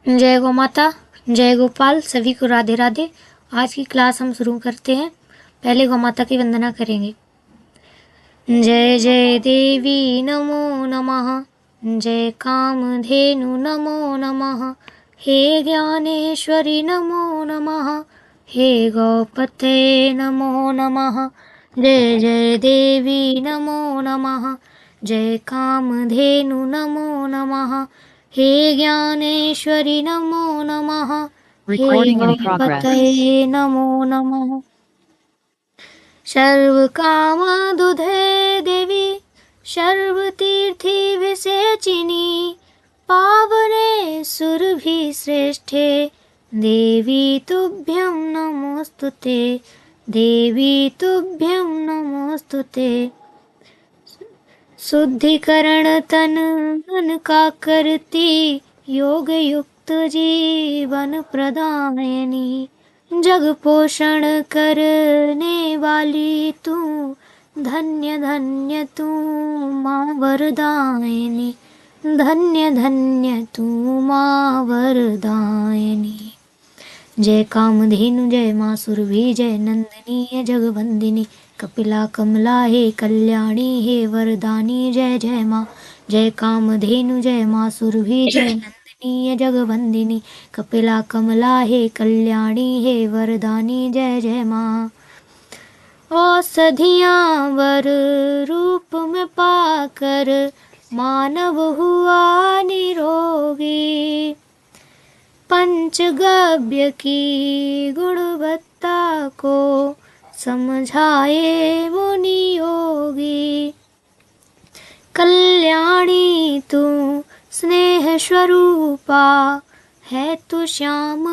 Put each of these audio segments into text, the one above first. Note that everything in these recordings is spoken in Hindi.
जय गौ माता, जय गोपाल, सभी को राधे राधे। आज की क्लास हम शुरू करते हैं। पहले गौ माता की वंदना करेंगे। जय जय देवी नमो नमः, जय कामधेनु नमो नमः, हे ज्ञानेश्वरी नमो नमः, हे गौपते नमो नमः। जय जय देवी नमो नमः, जय कामधेनु नमो नमः, हे ज्ञानेश्वरी नमो नमः, हे गणपतये नमो नमः। सर्वकामदुधे देवी सर्वतीर्थी विसेचिनी, पावने सुरभिश्रेष्ठे देवी तुभ्यं नमोस्तुते, देवी तुभ्यं नमोस्तुते। शुद्धिकरण तन मन का करती, योग युक्त जीवन प्रदायनी, जग पोषण करने वाली तू, धन्य धन्य तू माँ वरदायिनी, धन्य धन्य तू माँ वरदायिनी। जय कामधेनु जय माँ सुरभि जय नंदिनी जगवंदिनी, कपिला कमला हे कल्याणी हे वरदानी, जय जय माँ। जय कामधेनु जय माँ सुरभि जय नंदिनी जगवंदिनी, कपिला कमला हे कल्याणी हे वरदानी, जय जय माँ। औषधियाँ वर रूप में पाकर मानव हुआ निरोगी, पंचगव्य की गुणवत्ता को समझाए मुनि योगी। कल्याणी तू स्नेह स्वरूपा है, तू श्याम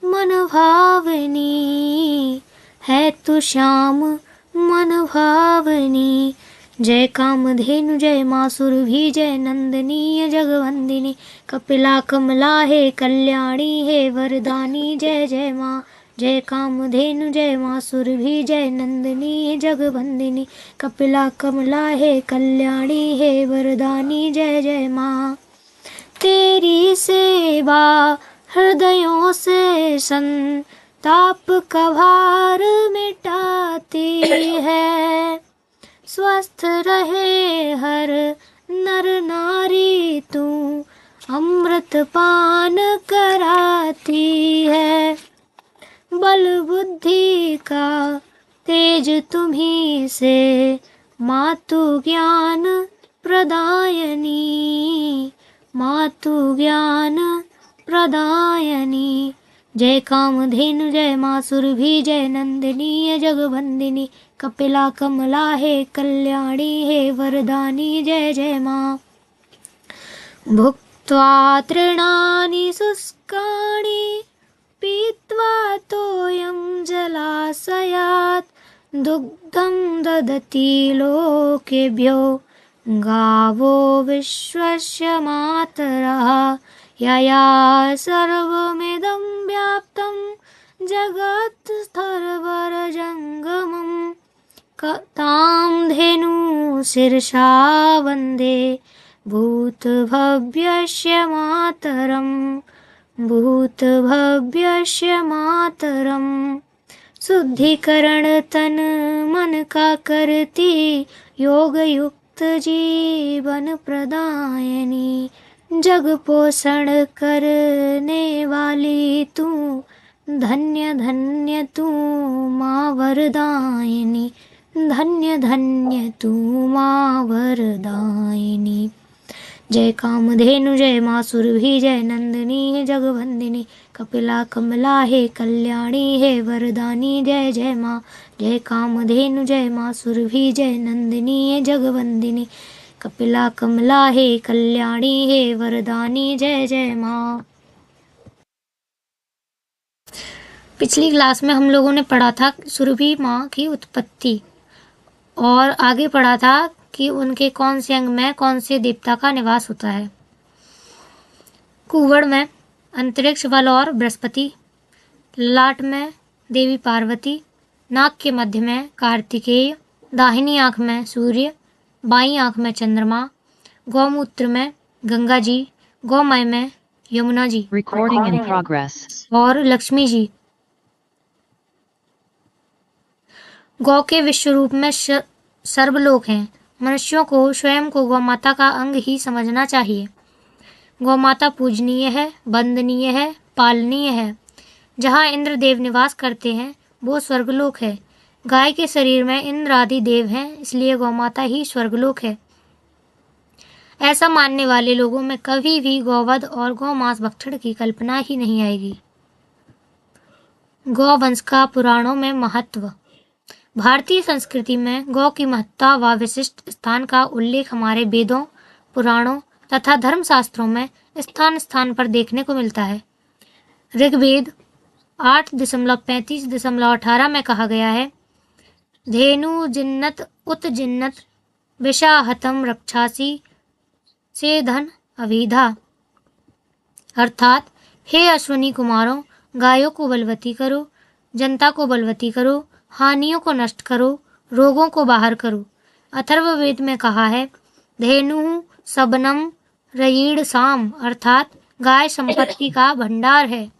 मन भावनी, है तू श्याम मन भावनी। जय कामधेनु जय माँ सुरभि जय नंदिनी जगवंदिनी, कपिला कमला हे कल्याणी हे वरदानी, जय जय माँ। जय कामधेनु जय माँ सुरभि जय नंदिनी जगवंदिनी, कपिला कमला हे कल्याणी हे वरदानी, जय जय माँ। तेरी सेवा हृदयों से संताप का भार मिटाती है, स्वस्थ रहे हर नर नारी तू अमृत पान कराती है। बल बुद्धि का तेज तुम्ही से मातु ज्ञान प्रदायनी, मातु ज्ञान प्रदायनी। जय कामधेनु जय माँ सुरभि जय नंदिनी जगवंदिनी, कपिला कमला हे कल्याणी हे वरदानी, जय जय माँ। भुक्त्वा तृणानि शुष्कानि पीत्वा तोयं जलाशयात्, दुग्धं ददति लोकेभ्यो गावो विश्वस्य मातरः, यया सर्वमिदं व्याप्तं जगत् स्थरवरजङ्गमं, तां धेनु शीर्षा वन्दे भूतभव्यस्य मातरं, भूतभव्यस्य मातरं। शुद्धिकरण तन मन का करती, योग युक्त जीवन प्रदायनी, जग पोषण करने वाली तू, धन्य धन्य तू माँ वरदायिनी, धन्य धन्य तू माँ वरदायिनी। जय कामधेनु जय माँ सुरभि जय नंदिनी जगवंदिनी, कपिला कमला हे कल्याणी हे वरदानी, जय जय माँ। जय कामधेनु जय माँ सुरभि जय नंदिनी जगवंदिनी, कपिला कमला हे कल्याणी हे वरदानी, जय जय माँ। पिछली क्लास में हम लोगों ने पढ़ा था सुरभि माँ की उत्पत्ति, और आगे पढ़ा था कि उनके कौन से अंग में कौन से देवता का निवास होता है। कुवड़ में अंतरिक्ष बल और बृहस्पति, लाट में देवी पार्वती, नाक के मध्य में कार्तिकेय, दाहिनी आँख में सूर्य, बाईं आँख में चंद्रमा, गौमूत्र में गंगा जी, गौमय में Yamuna ji. Recording in progress. और लक्ष्मी जी। गौ के विश्व रूप में सर्वलोक हैं। मनुष्यों को स्वयं को गौ माता का अंग ही समझना चाहिए। गौ माता पूजनीय है, वंदनीय है, पालनीय है। जहाँ इंद्र देव निवास करते हैं वो स्वर्गलोक है। गाय के शरीर में इंद्र आदि देव हैं, इसलिए गौ माता ही स्वर्गलोक है। ऐसा मानने वाले लोगों में कभी भी गौवध और गौमांस भक्षण की कल्पना ही नहीं आएगी। गौवंश का पुराणों में महत्व। भारतीय संस्कृति में गौ की महत्ता व विशिष्ट स्थान का उल्लेख हमारे वेदों, पुराणों तथा धर्मशास्त्रों में स्थान स्थान पर देखने को मिलता है। ऋग्वेद 8.35.18 में कहा गया है, धेनु जिन्नत उत जिन्नत विषाहतम रक्षासी से धन अविधा। अर्थात, हे अश्वनी कुमारों, गायों को बलवती करो, जनता को बलवती करो, हानियों को नष्ट करो, रोगों को बाहर करो। अथर्ववेद में कहा है, धेनु सबनम रयीड़ साम, अर्थात गाय संपत्ति का भंडार है।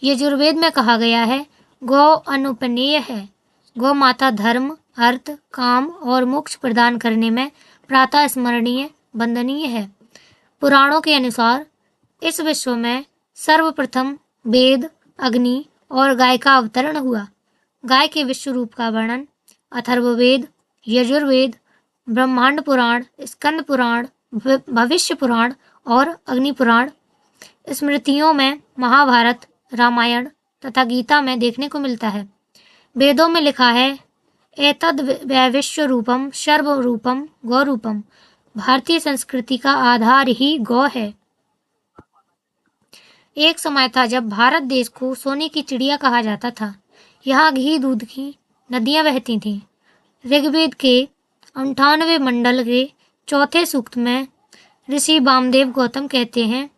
यजुर्वेद में कहा गया है, गौ अनुपनेय है। गौ माता धर्म, अर्थ, काम और मोक्ष प्रदान करने में प्रातः स्मरणीय, वंदनीय है। पुराणों के अनुसार इस विश्व में सर्वप्रथम वेद, अग्नि और गाय का अवतरण हुआ। गाय के विश्व रूप का वर्णन अथर्ववेद, यजुर्वेद, ब्रह्मांड पुराण, स्कंद पुराण, भविष्य पुराण और अग्नि पुराण, स्मृतियों में महाभारत, रामायण तथा गीता में देखने को मिलता है। वेदों में लिखा है, एतद् वैविश्व रूपम सर्व रूपम गौ रूपम। भारतीय संस्कृति का आधार ही गौ है। एक समय था जब भारत देश को सोने की चिड़िया कहा जाता था। यहाँ घी दूध की नदियाँ बहती थीं। ऋग्वेद के 98 मंडल के 4 सूक्त में ऋषि वामदेव गौतम कहते हैं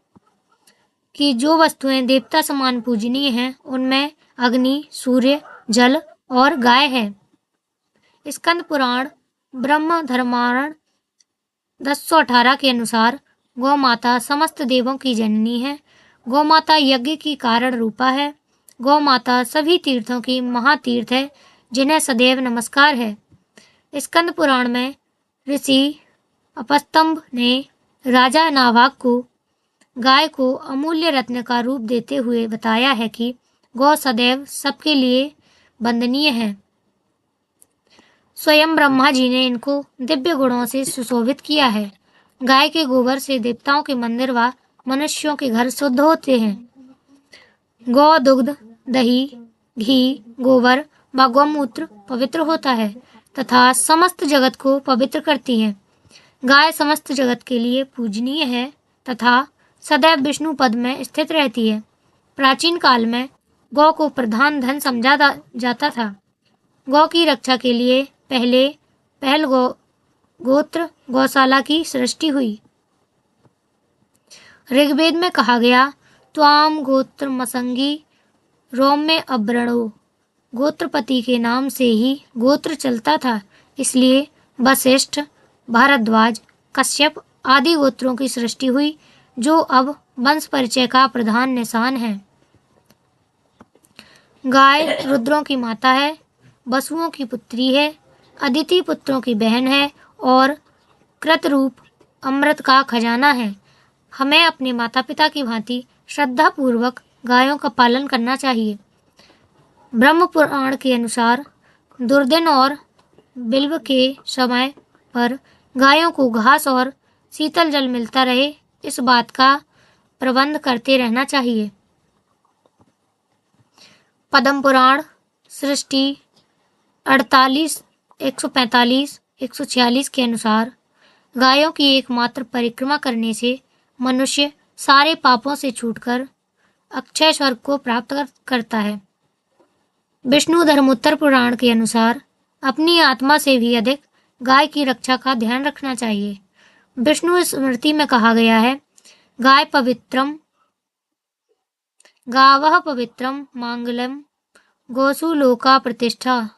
कि जो वस्तुएं देवता समान पूजनीय हैं उनमें अग्नि, सूर्य, जल और गाय है। स्कंद पुराण ब्रह्म धर्मारण 1018 के अनुसार गौ माता समस्त देवों की जननी है। गौ माता यज्ञ की कारण रूपा है। गौ माता सभी तीर्थों की महातीर्थ है, जिन्हें सदैव नमस्कार है। स्कंद पुराण में ऋषि अपस्तंभ ने राजा नाभाग को गाय को अमूल्य रत्न का रूप देते हुए बताया है कि गौ सदैव सबके लिए वंदनीय है। स्वयं ब्रह्मा जी ने इनको दिव्य गुणों से सुशोभित किया है। गाय के गोबर से देवताओं के मंदिर व मनुष्यों के घर शुद्ध होते हैं। गौ दुग्ध, दही, घी, गोबर व गौमूत्र पवित्र होता है तथा समस्त जगत को पवित्र करती है। गाय समस्त जगत के लिए पूजनीय है तथा सदैव विष्णु पद में स्थित रहती है। प्राचीन काल में गौ को प्रधान धन समझा जाता था। गौ की रक्षा के लिए पहल गोत्र गौशाला की सृष्टि हुई। ऋग्वेद में कहा गया, त्वाम गोत्र मसंगी रौम्य अब्रणो। गोत्रपति के नाम से ही गोत्र चलता था, इसलिए वशिष्ठ, भारद्वाज, कश्यप आदि गोत्रों की सृष्टि हुई, जो अब वंश परिचय का प्रधान निशान है। गाय रुद्रों की माता है, वसुओं की पुत्री है, अदिति पुत्रों की बहन है और कृतरूप अमृत का खजाना है। हमें अपने माता पिता की भांति श्रद्धा पूर्वक गायों का पालन करना चाहिए। ब्रह्म पुराण के अनुसार दुर्दिन और बिल्व के समय पर गायों को घास और शीतल जल मिलता रहे, इस बात का प्रबंध करते रहना चाहिए। पद्म पुराण सृष्टि 48, 145, 146 के अनुसार गायों की एकमात्र परिक्रमा करने से मनुष्य सारे पापों से छूटकर अक्षय स्वर्ग को प्राप्त करता है। विष्णु धर्मोत्तर पुराण के अनुसार अपनी आत्मा से भी अधिक गाय की रक्षा का ध्यान रखना चाहिए। विष्णु स्मृति में कहा गया है, गाय पवित्रम गावः पवित्रम मांगल्यम गौसु लोका प्रतिष्ठा।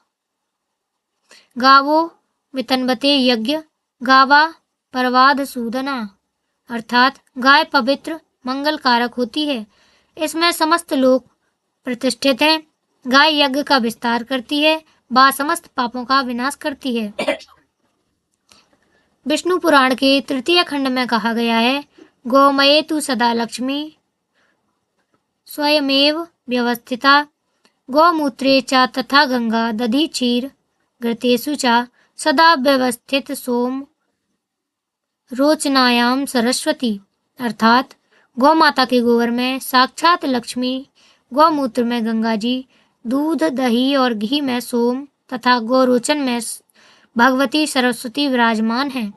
गावों वितनबते यज्ञ गावा परवाद सूदना, अर्थात गाय पवित्र मंगल कारक होती है। इसमें समस्त लोग प्रतिष्ठित हैं। गाय यज्ञ का विस्तार करती है, व समस्त पापों का विनाश करती है। विष्णु पुराण के तृतीय खंड में कहा गया है, गोमये तु सदा लक्ष्मी स्वयमेव व्यवस्थिता, गोमूत्रे च तथा गंगा दधि क्षीर घृतेषु च सदा व्यवस्थित सोम रोचनायाम सरस्वती, अर्थात गौ माता के गोबर में साक्षात लक्ष्मी, गौमूत्र में गंगा जी, दूध दही और घी में सोम तथा गोरोचन में भगवती सरस्वती विराजमान हैं।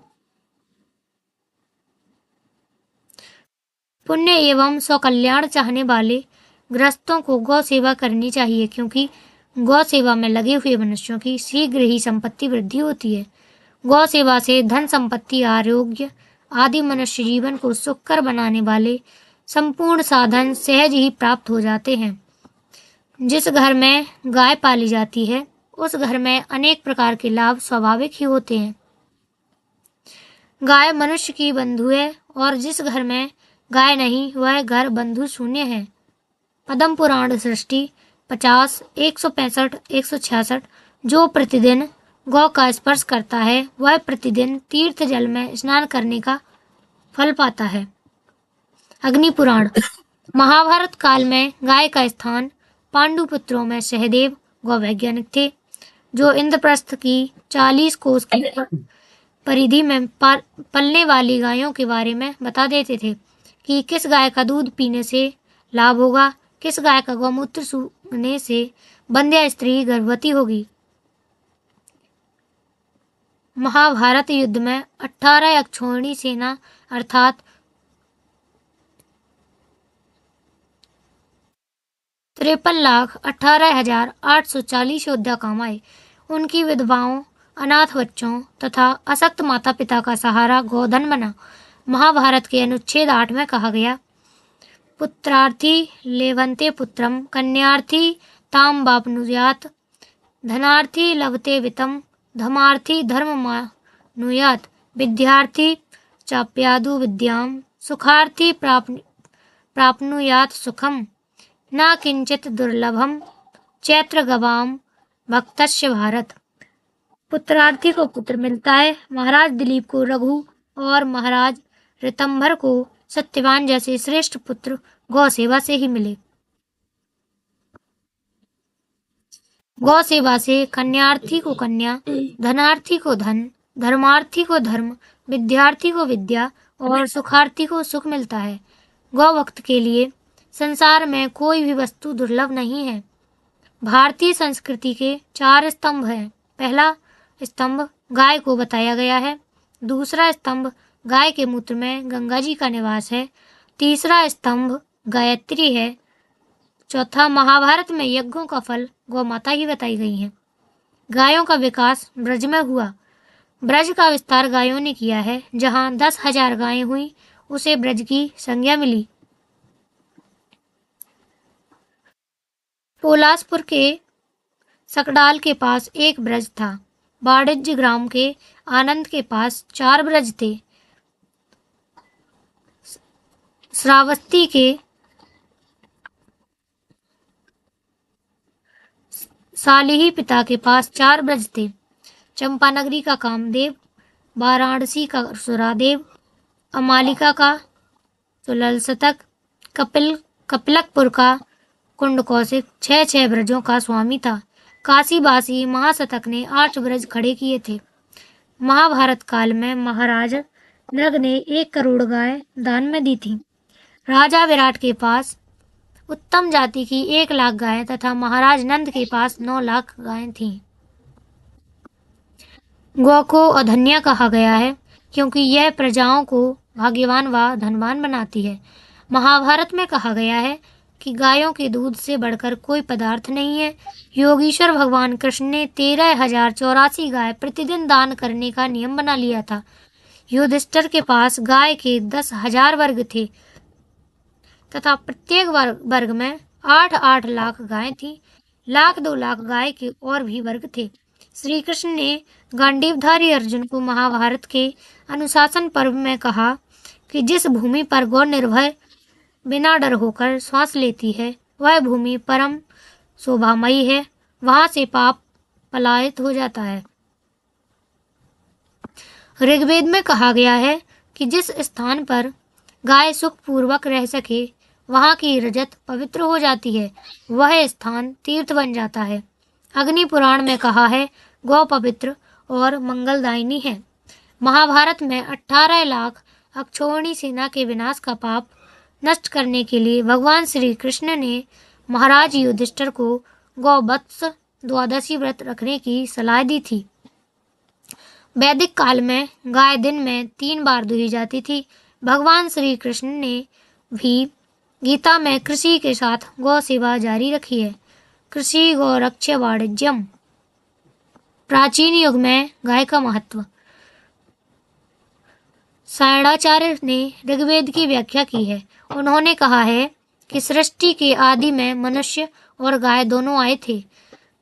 पुण्य एवं स्वकल्याण चाहने वाले गृहस्थों को गौ सेवा करनी चाहिए, क्योंकि गौ सेवा में लगे हुए मनुष्यों की शीघ्र ही संपत्ति वृद्धि होती है। गौ सेवा से धन संपत्ति आरोग्य आदि मनुष्य जीवन को सुखकर बनाने वाले संपूर्ण साधन सहज ही प्राप्त हो जाते हैं। जिस घर में गाय पाली जाती है उस घर में अनेक प्रकार के लाभ स्वाभाविक ही होते हैं। गाय मनुष्य की बंधु है और जिस घर में गाय नहीं वह घर बंधु शून्य है। पद्म पुराण सृष्टि 50, 165, 166। जो प्रतिदिन गौ का स्पर्श करता है वह प्रतिदिन तीर्थ जल में स्नान करने का फल पाता है। अग्नि पुराण। महाभारत काल में गाय का स्थान पांडु पुत्रों में सहदेव गौ वैज्ञानिक थे, जो इंद्रप्रस्थ की 40 कोस की परिधि में पलने वाली गायों के बारे में बता देते थे कि किस गाय का दूध पीने से लाभ होगा, किस गाय का गौमूत्र सूंघने से बंध्या स्त्री गर्भवती होगी। महाभारत युद्ध में 18 अक्षौहिणी सेना अर्थात 53,18,840 योद्धा काम आए। उनकी विधवाओं, अनाथ बच्चों तथा अशक्त माता पिता का सहारा गोधन बना। महाभारत के अनुच्छेद 8 में कहा गया, पुत्रार्थी लेवन्ते पुत्रम, कन्यार्थी ताम वाप्नुयात्, धनार्थी लभते वित्तम, धर्मार्थी धर्ममाप्नुयात्, विद्यार्थी चाप्यादु विद्याम, सुखार्थी प्राप्नुयात् सुखम, न किंचित दुर्लभम चैत्र गवाम भक्तस्य भारत। पुत्रार्थी को पुत्र मिलता है, महाराज दिलीप को रघु और महाराज ऋतंभर को सत्यवान जैसे श्रेष्ठ पुत्र गौ सेवा से ही मिले। गौ सेवा से कन्यार्थी को कन्या, धनार्थी को धन, धर्मार्थी को धर्म, विद्यार्थी को विद्या और सुखार्थी को सुख मिलता है। गौ भक्त के लिए संसार में कोई भी वस्तु दुर्लभ नहीं है। भारतीय संस्कृति के 4 स्तंभ हैं। पहला स्तंभ गाय को बताया गया है, दूसरा स्तंभ गाय के मूत्र में गंगा जी का निवास है, तीसरा स्तंभ गायत्री है, चौथा महाभारत में यज्ञों का फल गौ माता ही बताई गई है। गायों का विकास ब्रज में हुआ। ब्रज का विस्तार गायों ने किया है। जहाँ 10,000 गायें हुई उसे ब्रज की संज्ञा मिली। पोलासपुर के सकडाल के पास एक ब्रज था। वाणिज्य ग्राम के आनंद के पास 4 ब्रज थे। श्रावस्ती के सालिही पिता के पास 4 ब्रज थे। चंपानगरी का कामदेव, वाराणसी का सुरादेव, अमालिका का सुललसतक, कपिलकपुर का कुंड कौशिक 6 ब्रजों का स्वामी था। काशीवासी महाशतक ने 8 ब्रज खड़े किए थे। महाभारत काल में महाराज नृग ने 1 करोड़ गाय दान में दी थी। राजा विराट के पास उत्तम जाति की 1 लाख गायें तथा महाराज नंद के पास 9 लाख गायें थीं। गौ को अधन्या कहा गया है क्योंकि यह प्रजाओं को भाग्यवान व धनवान बनाती है। महाभारत में कहा गया है कि गायों के दूध से बढ़कर कोई पदार्थ नहीं है। योगीश्वर भगवान कृष्ण ने 13,084 गाय प्रतिदिन दान करने का नियम बना लिया था। युधिष्ठिर के पास गाय के 10,000 वर्ग थे तथा प्रत्येक वर्ग में 8-8 लाख गायें थीं। 1,00,000-2 लाख गाय के और भी वर्ग थे। श्री कृष्ण ने गांडीवधारी अर्जुन को महाभारत के अनुशासन पर्व में कहा कि जिस भूमि पर गौ निर्भय बिना डर होकर श्वास लेती है वह भूमि परम शोभामयी है, वहां से पाप पलायित हो जाता है। ऋग्वेद में कहा गया है कि जिस स्थान पर गाय सुखपूर्वक रह सके वहां की रजत पवित्र हो जाती है, वह स्थान तीर्थ बन जाता है। अग्नि पुराण में कहा है गौ पवित्र और मंगलदायिनी है। महाभारत में 18 लाख अक्षौहिणी सेना के विनाश का पाप नष्ट करने के लिए भगवान श्री कृष्ण ने महाराज युधिष्ठिर को गौवत्स द्वादशी व्रत रखने की सलाह दी थी। वैदिक काल में गाय दिन में 3 बार दुही जाती थी। भगवान श्री कृष्ण ने भी गीता में कृषि के साथ गौ सेवा जारी रखी है। कृषि गौ रक्ष्य वाणिज्यम। प्राचीन युग में गाय का महत्व। सायणाचार्य ने ऋग्वेद की व्याख्या की है। उन्होंने कहा है कि सृष्टि के आदि में मनुष्य और गाय दोनों आए थे।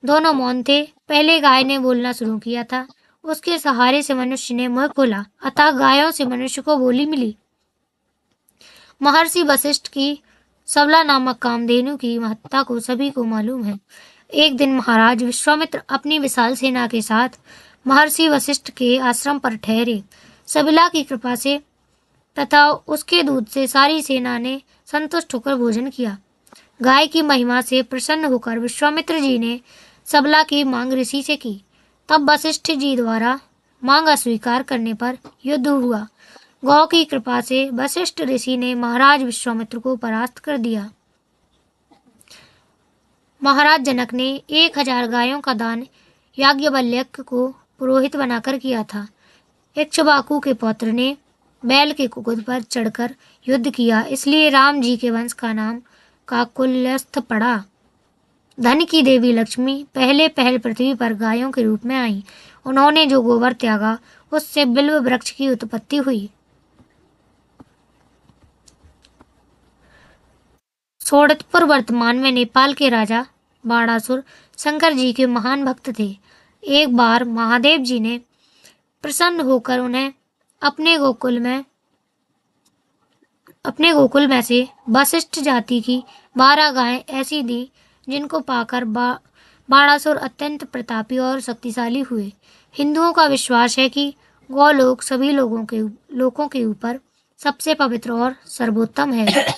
दोनों मौन थे। पहले गाय ने बोलना शुरू किया था, उसके सहारे से मनुष्य ने मुंह खोला, अतः गायों से मनुष्य को बोली मिली। महर्षि वशिष्ठ की सबला नामक कामधेनु की महत्ता को सभी को मालूम है। एक दिन महाराज विश्वामित्र अपनी विशाल सेना के साथ महर्षि वशिष्ठ के आश्रम पर ठहरे। सबला की कृपा से तथा उसके दूध से सारी सेना ने संतुष्ट होकर भोजन किया। गाय की महिमा से प्रसन्न होकर विश्वामित्र जी ने सबला की मांग ऋषि से की। तब वशिष्ठ जी द्वारा मांग अस्वीकार करने पर युद्ध हुआ। गौ की कृपा से वशिष्ठ ऋषि ने महाराज विश्वामित्र को परास्त कर दिया। महाराज जनक ने 1000 गायों का दान याज्ञवल्क्य को पुरोहित बनाकर किया था। इक्ष्वाकु के पौत्र ने बैल के कुकुट पर चढ़कर युद्ध किया, इसलिए राम जी के वंश का नाम काकुल्यस्थ पड़ा। धन की देवी लक्ष्मी पहले पृथ्वी पर गायों के रूप में आई। उन्होंने जो गोबर त्यागा उससे बिल्व वृक्ष की उत्पत्ति हुई। सोडतपुर वर्तमान में नेपाल के राजा बाणासुर शंकर जी के महान भक्त थे। एक बार महादेव जी ने प्रसन्न होकर उन्हें अपने गोकुल में से वशिष्ठ जाति की 12 गायें ऐसी दी जिनको पाकर बाणासुर अत्यंत प्रतापी और शक्तिशाली हुए। हिंदुओं का विश्वास है कि गौ लोक सभी लोगों के ऊपर सबसे पवित्र और सर्वोत्तम है।